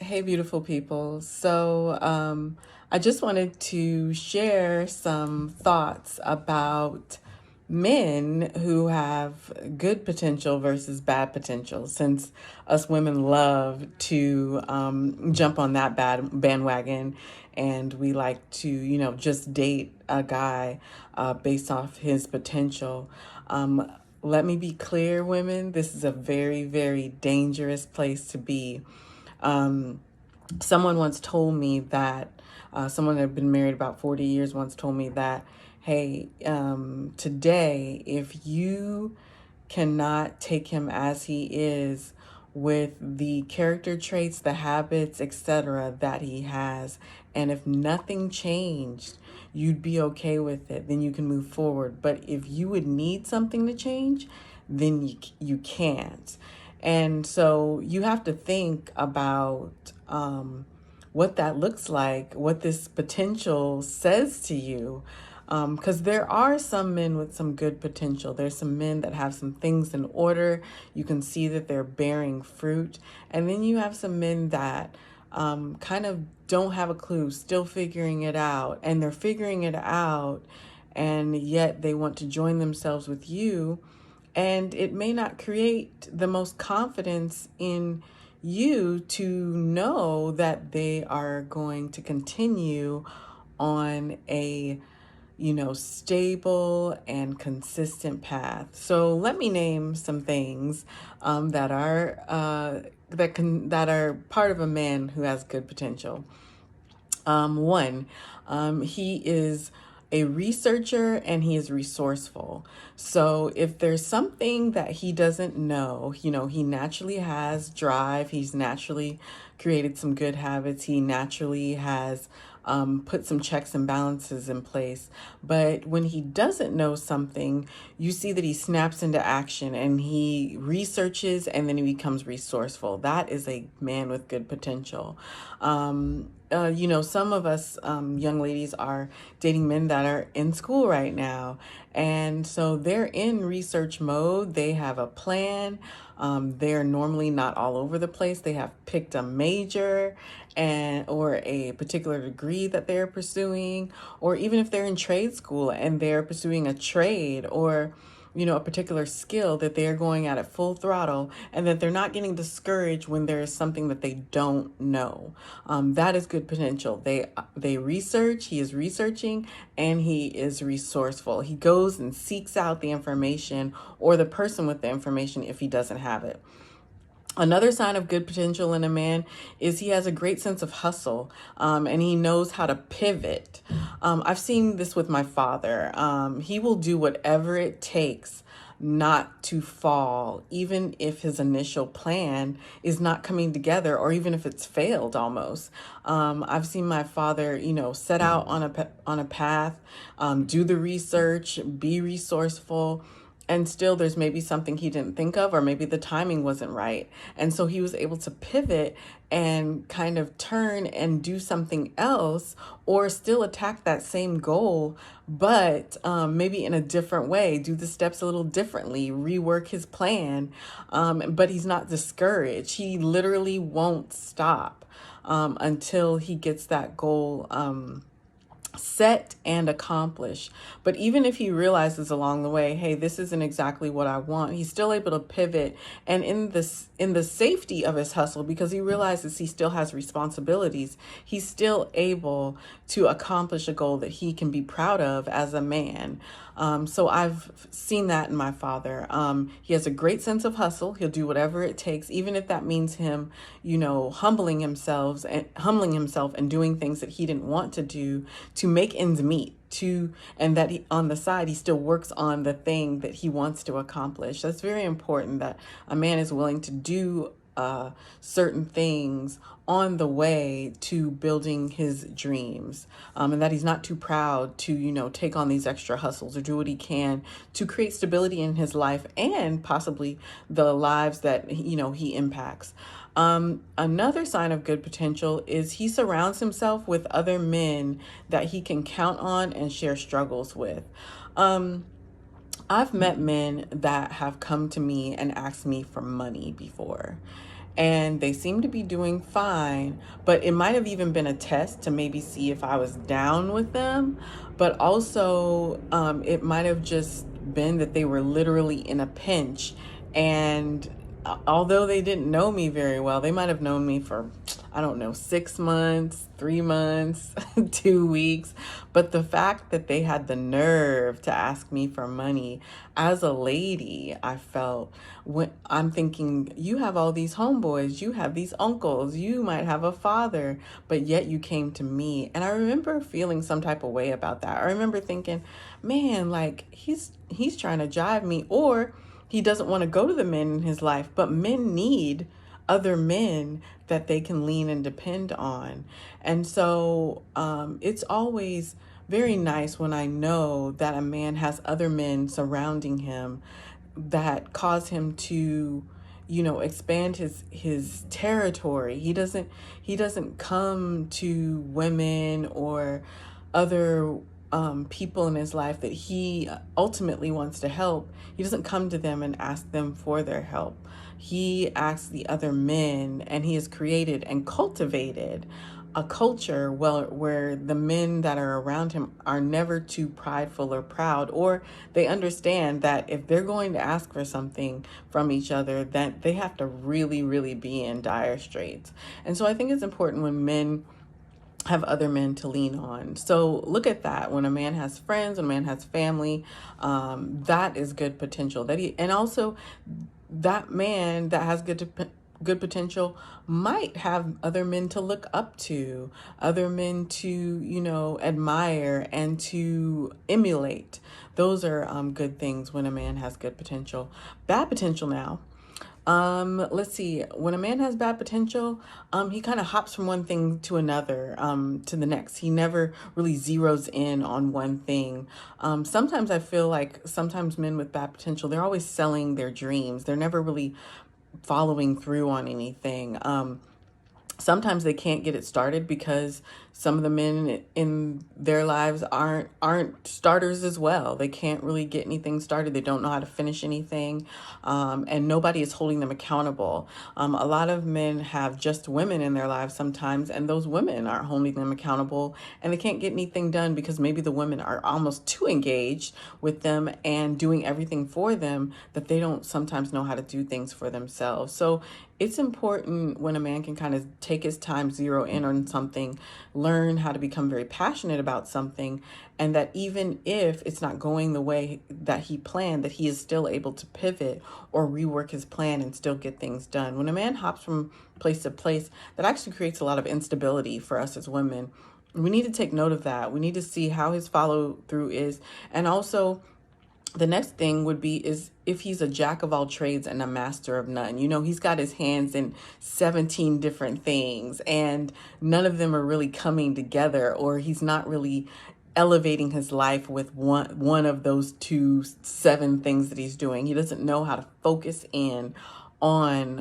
Hey, beautiful people. I just wanted to share some thoughts about men who have good potential versus bad potential, since us women love to jump on that bad bandwagon, and we like to, just date a guy based off his potential. Let me be clear, women, this is a very, very dangerous place to be. Someone once told me that someone that had been married about 40 years once told me that, hey, today, if you cannot take him as he is with the character traits, the habits, etc., that he has, and if nothing changed, you'd be okay with it, then you can move forward. But if you would need something to change, then you can't. And so you have to think about what that looks like, what this potential says to you. Because there are some men with some good potential. There's some men that have some things in order. You can see that they're bearing fruit. And then you have some men that kind of don't have a clue, still figuring it out. And they're figuring it out, and yet they want to join themselves with you. And it may not create the most confidence in you to know that they are going to continue on a stable and consistent path. So let me name some things that are part of a man who has good potential. One, he is a researcher and he is resourceful. So if there's something that he doesn't know, he naturally has drive. He's naturally created some good habits. He naturally has put some checks and balances in place. But when he doesn't know something, you see that he snaps into action and he researches, and then he becomes resourceful. That is a man with good potential. Some of us young ladies are dating men that are in school right now. And so they're in research mode. They have a plan. They're normally not all over the place. They have picked a major or a particular degree that they're pursuing, or even if they're in trade school and they're pursuing a trade or a particular skill, that they're going at it full throttle, and that they're not getting discouraged when there is something that they don't know. That is good potential. They research, he is researching, and he is resourceful. He goes and seeks out the information or the person with the information if he doesn't have it. Another sign of good potential in a man is he has a great sense of hustle, and he knows how to pivot. I've seen this with my father. He will do whatever it takes not to fall, even if his initial plan is not coming together, or even if it's failed almost. I've seen my father, set out on a path, do the research, be resourceful, and still there's maybe something he didn't think of, or maybe the timing wasn't right. And so he was able to pivot and kind of turn and do something else, or still attack that same goal, but maybe in a different way, do the steps a little differently, rework his plan. But he's not discouraged. He literally won't stop until he gets that goal set and accomplish. But even if he realizes along the way, hey, this isn't exactly what I want, he's still able to pivot, and in the safety of his hustle, because he realizes he still has responsibilities, he's still able to accomplish a goal that he can be proud of as a man. So I've seen that in my father. He has a great sense of hustle. He'll do whatever it takes, even if that means him, humbling himself and doing things that he didn't want to do to make ends meet. And that on the side, he still works on the thing that he wants to accomplish. That's very important, that a man is willing to do certain things on the way to building his dreams, and that he's not too proud to take on these extra hustles or do what he can to create stability in his life and possibly the lives that he impacts. Another sign of good potential is he surrounds himself with other men that he can count on and share struggles with. I've met men that have come to me and asked me for money before. and they seem to be doing fine. But it might have even been a test to maybe see if I was down with them. But also, it might have just been that they were literally in a pinch. And although they didn't know me very well, they might have known me for, I don't know, 6 months, 3 months, 2 weeks. But the fact that they had the nerve to ask me for money as a lady, I felt, when I'm thinking, you have all these homeboys, you have these uncles, you might have a father, but yet you came to me. And I remember feeling some type of way about that. I remember thinking, man, like he's trying to jive me, or he doesn't want to go to the men in his life, but men need other men that they can lean and depend on. And so it's always very nice when I know that a man has other men surrounding him that cause him to, expand his territory. He doesn't come to women or other people in his life that he ultimately wants to help. He doesn't come to them and ask them for their help. He asks the other men, and he has created and cultivated a culture where the men that are around him are never too prideful or proud, or they understand that if they're going to ask for something from each other, that they have to really, really be in dire straits. And so I think it's important when men have other men to lean on. So look at that. When a man has friends, when a man has family, that is good potential. And also that man that has good potential might have other men to look up to, other men to, admire and to emulate. Those are good things when a man has good potential. Bad potential now. Let's see. When a man has bad potential, he kind of hops from one thing to another, to the next. He never really zeroes in on one thing. Sometimes I feel like sometimes men with bad potential, they're always selling their dreams. They're never really following through on anything. Sometimes they can't get it started because some of the men in their lives aren't starters as well. They can't really get anything started. They don't know how to finish anything, and nobody is holding them accountable. A lot of men have just women in their lives sometimes, and those women aren't holding them accountable, and they can't get anything done because maybe the women are almost too engaged with them and doing everything for them that they don't sometimes know how to do things for themselves. So it's important when a man can kind of take his time, zero in on something, learn how to become very passionate about something, and that even if it's not going the way that he planned, that he is still able to pivot or rework his plan and still get things done. When a man hops from place to place, that actually creates a lot of instability for us as women. We need to take note of that. We need to see how his follow through is. And also, the next thing would be is if he's a jack of all trades and a master of none. He's got his hands in 17 different things and none of them are really coming together, or he's not really elevating his life with one of those 7 things that he's doing. He doesn't know how to focus in on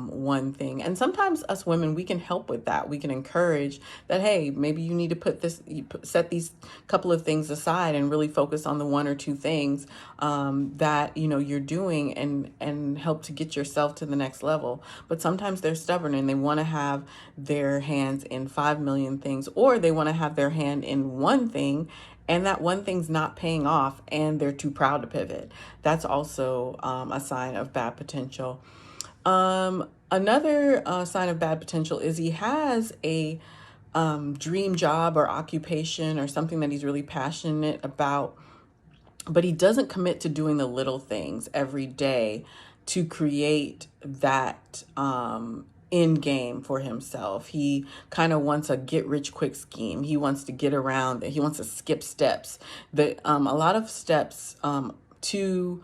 one thing. And sometimes us women, we can help with that. We can encourage that, hey, maybe you need to set these couple of things aside and really focus on the 1 or 2 things that you're doing, and help to get yourself to the next level. But sometimes they're stubborn and they want to have their hands in 5 million things, or they want to have their hand in one thing and that one thing's not paying off and they're too proud to pivot. That's also a sign of bad potential. Another sign of bad potential is he has a dream job or occupation or something that he's really passionate about, but he doesn't commit to doing the little things every day to create that end game for himself. He kind of wants a get rich quick scheme. He wants to get around it. He wants to skip steps. A lot of steps to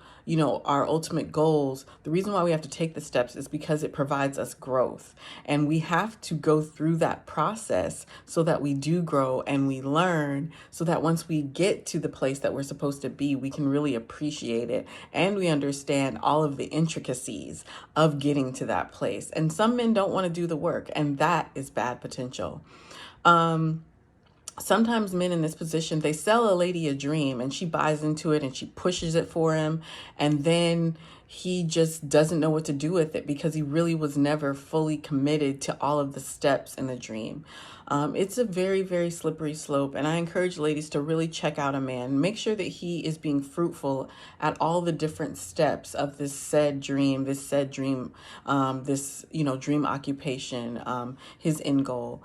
our ultimate goals. The reason why we have to take the steps is because it provides us growth, and we have to go through that process so that we do grow and we learn, so that once we get to the place that we're supposed to be, we can really appreciate it and we understand all of the intricacies of getting to that place. And some men don't want to do the work, and that is bad potential. Sometimes men in this position, they sell a lady a dream and she buys into it and she pushes it for him. And then he just doesn't know what to do with it because he really was never fully committed to all of the steps in the dream. It's a very, very slippery slope, and I encourage ladies to really check out a man. Make sure that he is being fruitful at all the different steps of this said dream, this dream occupation, his end goal.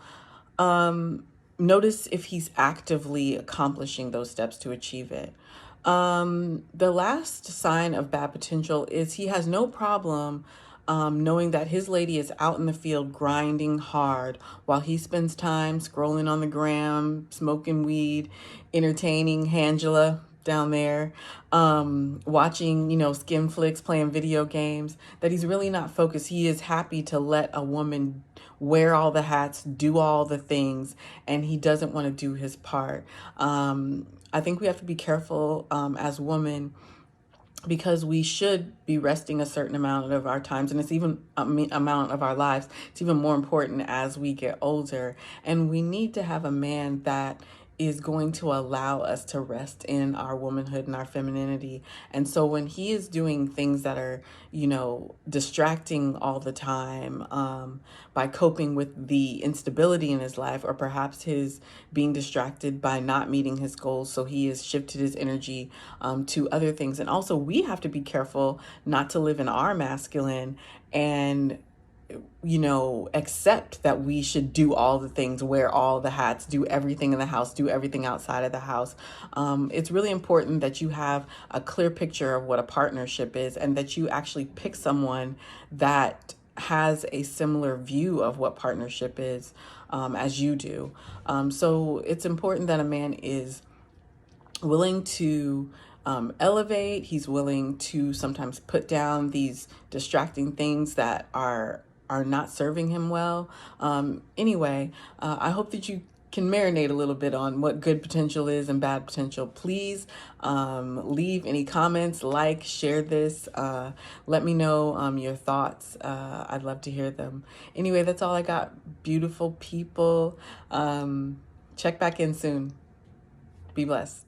Notice if he's actively accomplishing those steps to achieve it. The last sign of bad potential is he has no problem knowing that his lady is out in the field grinding hard while he spends time scrolling on the gram, smoking weed, entertaining Angela down there, watching, skin flicks, playing video games, that he's really not focused. He is happy to let a woman wear all the hats, do all the things, and he doesn't want to do his part. I think we have to be careful as women because we should be resting a certain amount of our times, and it's even amount of our lives. It's even more important as we get older, and we need to have a man that is going to allow us to rest in our womanhood and our femininity. And so when he is doing things that are, distracting all the time, by coping with the instability in his life, or perhaps his being distracted by not meeting his goals, so he has shifted his energy to other things. And also, we have to be careful not to live in our masculine and accept that we should do all the things, wear all the hats, do everything in the house, do everything outside of the house. It's really important that you have a clear picture of what a partnership is, and that you actually pick someone that has a similar view of what partnership is as you do. So it's important that a man is willing to elevate. He's willing to sometimes put down these distracting things that are not serving him well. Anyway, I hope that you can marinate a little bit on what good potential is and bad potential. Please leave any comments, share this. Let me know your thoughts. I'd love to hear them. Anyway, that's all I got. Beautiful people. Check back in soon. Be blessed.